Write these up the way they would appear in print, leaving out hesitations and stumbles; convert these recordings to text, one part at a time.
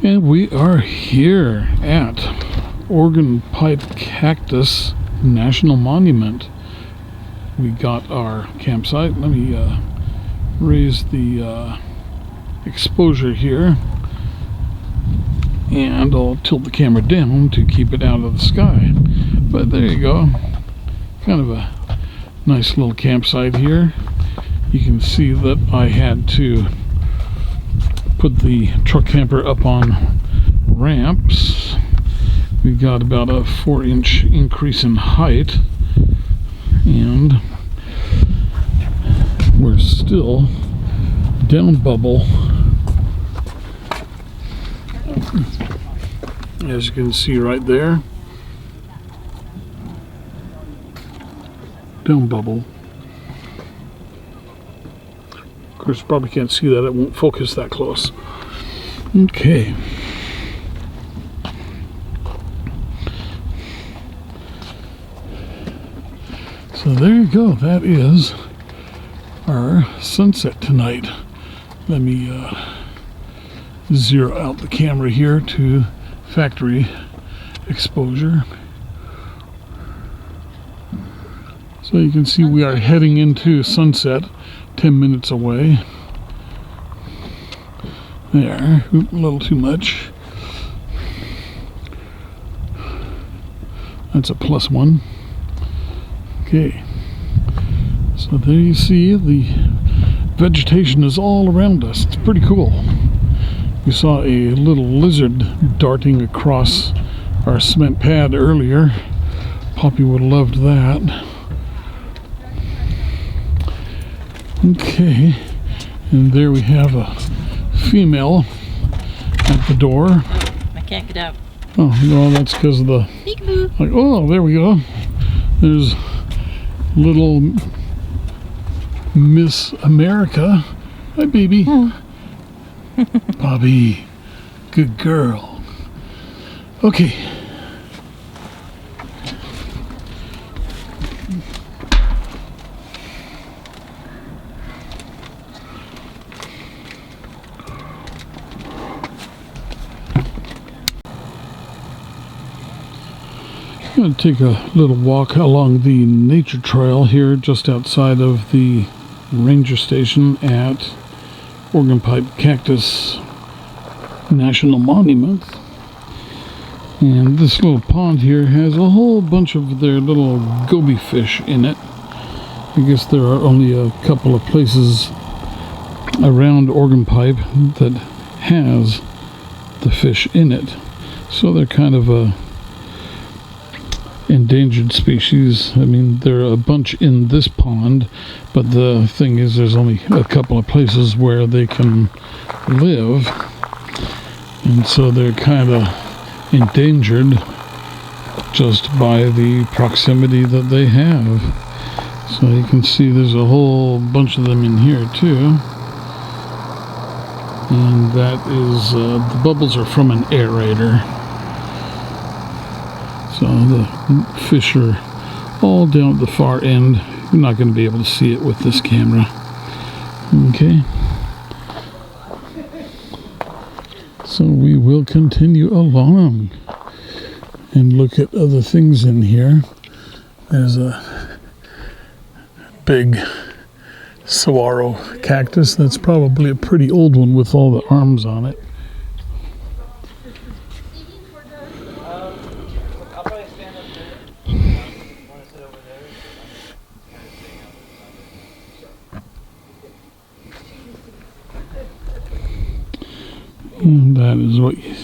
And we are here at Organ Pipe Cactus National Monument. We got our campsite. Let me raise the exposure here, and I'll tilt the camera down to keep it out of the sky. But there you go. Kind of a nice little campsite here. You can see that I had to put the truck camper up on ramps. We got about a 4-inch increase in height, and we're still down bubble. As you can see right there, down bubble. Of course, probably can't see that, it won't focus that close. Okay. So there you go, that is our sunset tonight. Let me zero out the camera here to factory exposure. So you can see we are heading into sunset, 10 minutes away. There, a little too much. That's a +1. Okay, so there you see the vegetation is all around us. It's pretty cool. We saw a little lizard darting across our cement pad earlier. Poppy would have loved that. Okay, and there we have a female at the door. I can't get out. Oh, well, that's because of the... Peekaboo. Like, oh, there we go. There's little Miss America. Hi, baby. Bobby, good girl. Okay. I'm going to take a little walk along the nature trail here just outside of the ranger station at Organ Pipe Cactus National Monument. And this little pond here has a whole bunch of their little goby fish in it. I guess there are only a couple of places around Organ Pipe that has the fish in it. So they're kind of a endangered species. I mean, there are a bunch in this pond, but the thing is there's only a couple of places where they can live, and so they're kind of endangered just by the proximity that they have. So you can see there's a whole bunch of them in here too, and that is the bubbles are from an aerator. So the fish are all down at the far end. You're not going to be able to see it with this camera. Okay. So we will continue along and look at other things in here. There's a big saguaro cactus. That's probably a pretty old one with all the arms on it. And that is what you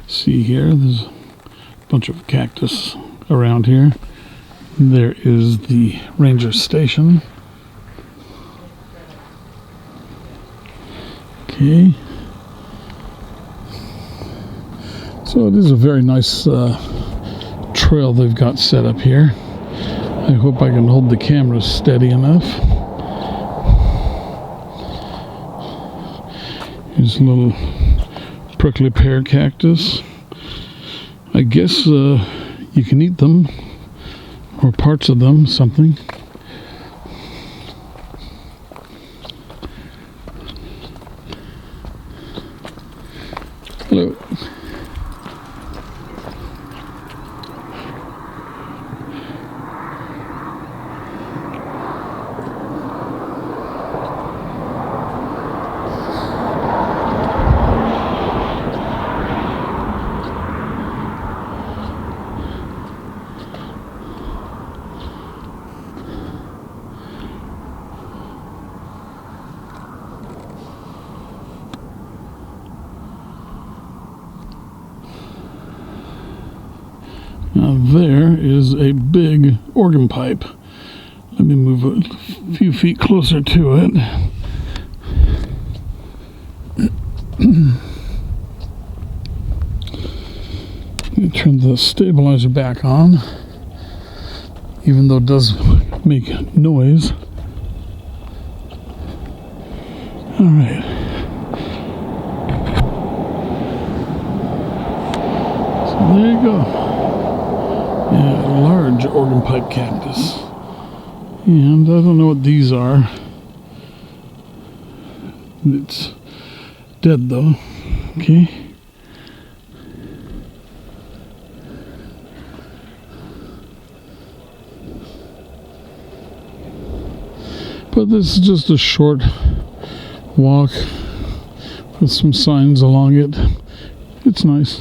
see here. There's a bunch of cactus around here. There is the ranger station. Okay. So it is a very nice trail they've got set up here. I hope I can hold the camera steady enough. Here's a little prickly pear cactus. I guess you can eat them, or parts of them, something. Hello. Now there is a big organ pipe. Let me move a few feet closer to it. Let me turn the stabilizer back on, even though it does make noise. All right. So there you go. Yeah, a large organ pipe cactus. And I don't know what these are. It's dead though. Okay. But this is just a short walk with some signs along it. It's nice.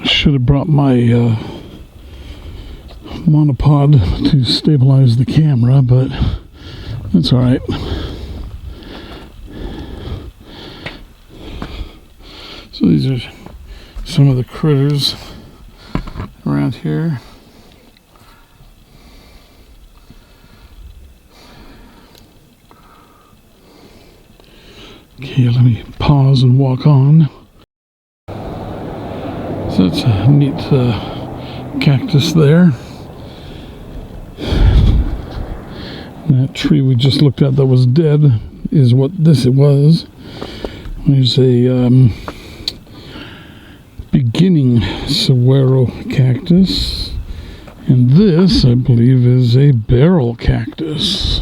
Should have brought my monopod to stabilize the camera, but that's all right. So these are some of the critters around here. Okay, let me pause and walk on. So that's a neat cactus there. And that tree we just looked at that was dead is what this was. There's a beginning saguaro cactus. And this, I believe, is a barrel cactus.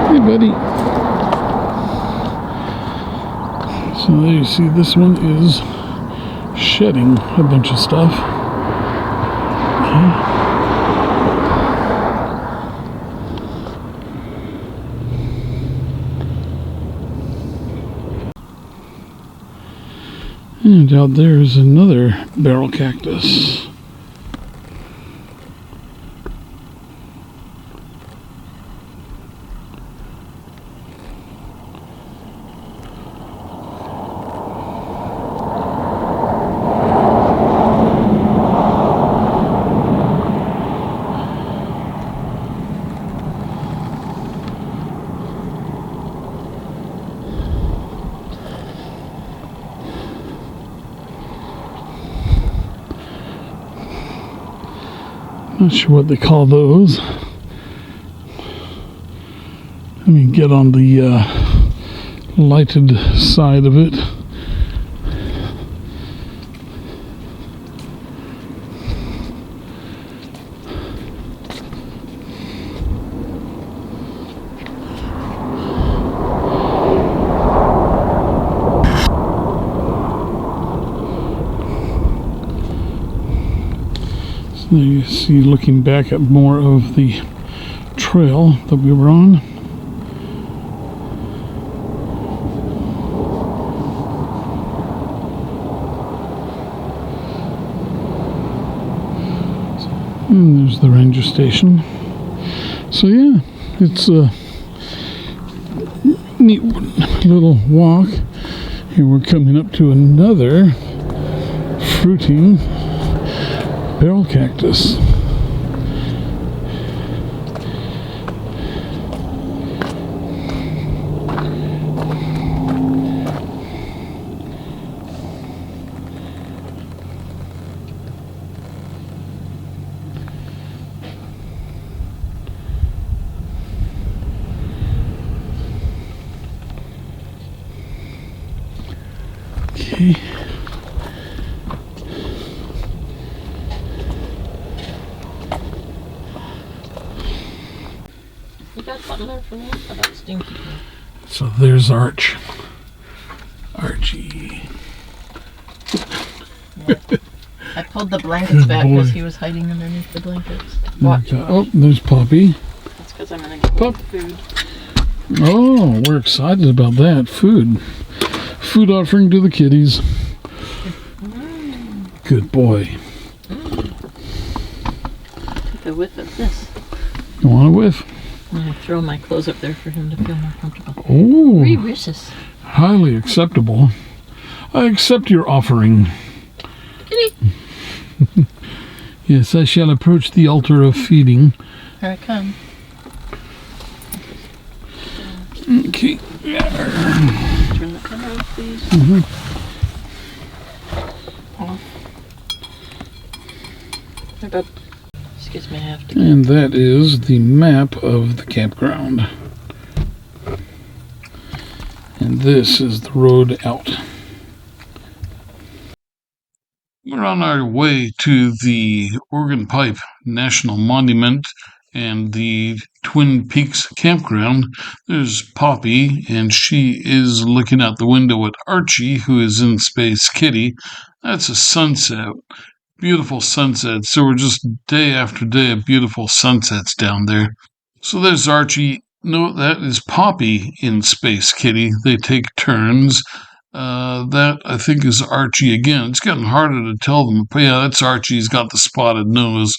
Hey, buddy. So there you see, this one is shedding a bunch of stuff. Okay. And out there is another barrel cactus. Not sure what they call those. Let me get on the lighted side of it. There you see, looking back at more of the trail that we were on. And there's the ranger station. So yeah, it's a neat little walk. Here we're coming up to another fruiting barrel cactus. Okay. You got something there for me? How about Stinky? So there's Archie. Yeah. I pulled the blankets back because boy. he was hiding underneath the blankets. Watch. Oh, there's Poppy. That's because I'm going to get Pop. food. Oh, we're excited about that. Food. Food offering to the kitties. Good boy. Take a whiff of this. You want a whiff? I'm going to throw my clothes up there for him to feel more comfortable. Oh, 3 wishes. highly acceptable. I accept your offering. Kitty. Yes, I shall approach the altar of feeding. Here I come. Okay. Turn the camera off, please. Off. Hey, bud. Excuse me, I have to. And that is the map of the campground. And this is the road out. We're on our way to the Organ Pipe National Monument and the Twin Peaks Campground. There's Poppy, and she is looking out the window at Archie, who is in Space Kitty. That's a sunset. Beautiful sunset. So we're just day after day of beautiful sunsets down there. So there's Archie. No, that is Poppy in Space Kitty. They take turns. That, I think, is Archie again. It's getting harder to tell them. But yeah, that's Archie. He's got the spotted nose.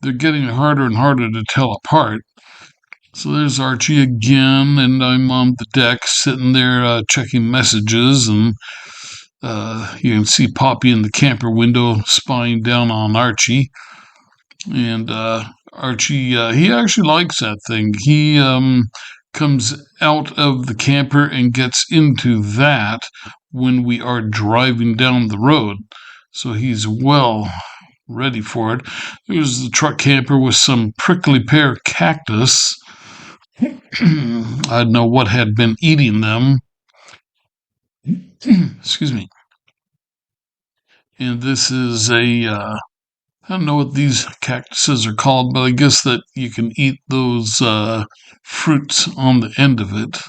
They're getting harder and harder to tell apart. So there's Archie again, and I'm on the deck sitting there checking messages, and you can see Poppy in the camper window spying down on Archie. And Archie, he actually likes that thing. He comes out of the camper and gets into that when we are driving down the road. So he's well ready for it. There's the truck camper with some prickly pear cactus. I don't know what had been eating them. Excuse me. And this is I don't know what these cactuses are called, but I guess that you can eat those fruits on the end of it.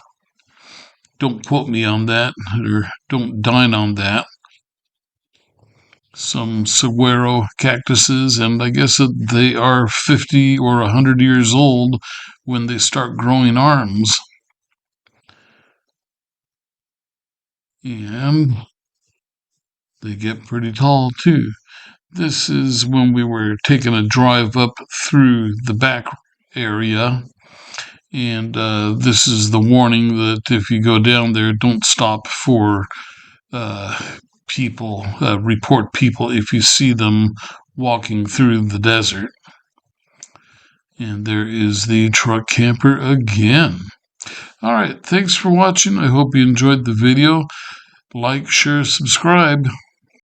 Don't quote me on that, or don't dine on that. Some saguaro cactuses, and I guess that they are 50 or 100 years old when they start growing arms. And they get pretty tall too. This is when we were taking a drive up through the back area. And this is the warning that if you go down there, don't stop for people, report people if you see them walking through the desert. And there is the truck camper again. All right, thanks for watching. I hope you enjoyed the video. Like, share, subscribe.